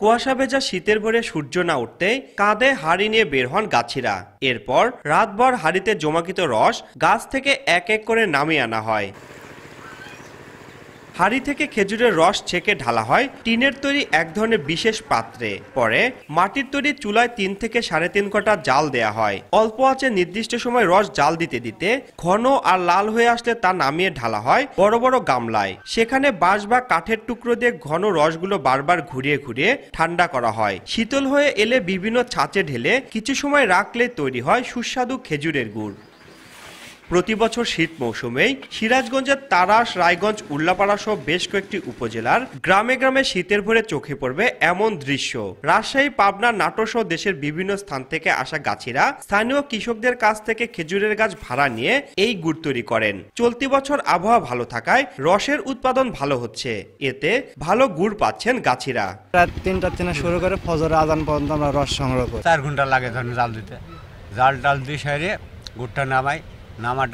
কুয়াশা ভেজা শীতের ভোরে সূর্য না উঠতে কাঁধে হাড়ি নিয়ে বের হন গাছিরা। এরপর রাতভর হাড়িতে জমাকৃত রস গাছ থেকে এক এক করে নামিয়ে আনা হয়। হাড়ি থেকে খেজুরের রস ছেঁকে ঢালা হয় টিনের তৈরি এক ধরনের বিশেষ পাত্রে। পরে মাটির তৈরি চুলায় 3 থেকে 3.5 ঘন্টা জাল দেয়া হয়। অল্প আঁচে নির্দিষ্ট সময় রস জাল দিতে দিতে ঘন আর লাল হয়ে আসলে তা নামিয়ে ঢালা হয় বড় বড় গামলায়। সেখানে বাঁশ বা কাঠের টুকরো দিয়ে ঘন রসগুলো বারবার ঘুরিয়ে ঘুরিয়ে ঠান্ডা করা হয়। শীতল হয়ে এলে বিভিন্ন ছাঁচে ঢেলে কিছু সময় রাখলে তৈরি হয় সুস্বাদু খেজুরের গুড়। প্রতি বছর শীত মৌসুমেই সিরাজগঞ্জের তাড়াশ, রায়গঞ্জ, উল্লাপাড়া সহ বেশ কয়েকটি উপজেলার গ্রামে গ্রামে শীতের ভোরে চোখে পড়বে এমন দৃশ্য। রাজশাহী, পাবনা, নাটোর সহ দেশের বিভিন্ন স্থান থেকে আসা গাছিরা স্থানীয় কৃষকদের কাছ থেকে খেজুরের গাছ ভাড়া নিয়ে এই গুড় তৈরি করেন। চলতি বছর আবহাওয়া ভালো থাকায় রসের উৎপাদন ভালো হচ্ছে। এতে ভালো গুড় পাচ্ছেন গাছিরা। রাত 3টা থেকে শুরু করে ফজর আজান পর্যন্ত আমরা রস সংগ্রহ করি। 4 ঘন্টা লাগে ধরেন জাল দিতে। জাল টাল দিয়ে সাইরে গুড়টা নামাই, নামা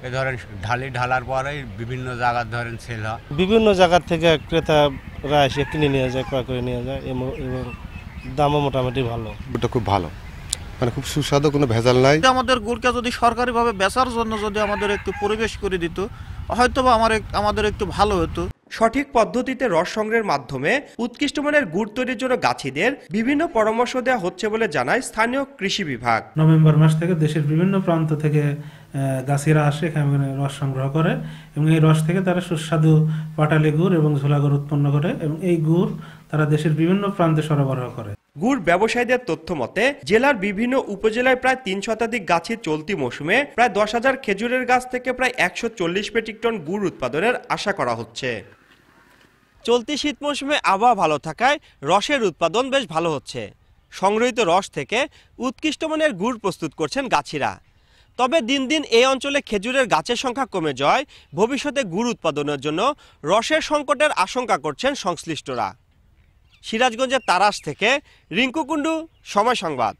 এ ধরেন ঢালার পরে বিভিন্ন জায়গার ধরেন সেল হয়। বিভিন্ন জায়গার থেকে ক্রেতারা এসে কিনে নিয়ে যায়, ক্রয় করে নিয়ে যায় এবং দামও মোটামুটি ভালো। এটা খুব ভালো, মানে খুব সুস্বাদু, কোনো ভেজাল নাই। আমাদের গুড়কে যদি সরকারিভাবে বেচার জন্য যদি আমাদের একটু পরিবেশ করে দিত, হয়তো বা আমাদের একটু ভালো হতো। সঠিক পদ্ধতিতে রস সংগ্রহের মাধ্যমে উৎকৃষ্ট মানের গুড় তৈরির জন্য গাছিদের বিভিন্ন পরামর্শ দেওয়া হচ্ছে বলে জানায় স্থানীয় কৃষি বিভাগ। নভেম্বর মাস থেকে দেশের বিভিন্ন প্রান্ত থেকে গাছিরা আসে, এখানে রস সংগ্রহ করে এবং এই রস থেকে তারা সুস্বাদু পাটালি গুড় এবং ঝোলা গুড় উৎপন্ন করে এবং এই গুড় তারা দেশের বিভিন্ন প্রান্তে সরবরাহ করে। গুড় ব্যবসায়ীদের তথ্য মতে জেলার বিভিন্ন উপজেলায় প্রায় 3 শতাধিক গাছি চলতি মৌসুমে প্রায় 10,000 খেজুরের গাছ থেকে প্রায় 140 মেট্রিক টন গুড় উৎপাদনের আশা করা হচ্ছে। চলতি শীত মৌসুমে আবহাওয়া ভালো থাকায় রসের উৎপাদন বেশ ভালো হচ্ছে। সংগৃহীত রস থেকে উৎকৃষ্ট মানের গুড় প্রস্তুত করছেন গাছিরা। তবে দিন দিন এই অঞ্চলে খেজুরের গাছের সংখ্যা কমে যাওয়ায় ভবিষ্যতে গুড় উৎপাদনের জন্য রসের সংকটের আশঙ্কা করছেন সংশ্লিষ্টরা। সিরাজগঞ্জের তাড়াশ থেকে রিঙ্কু কুণ্ডু, সময় সংবাদ।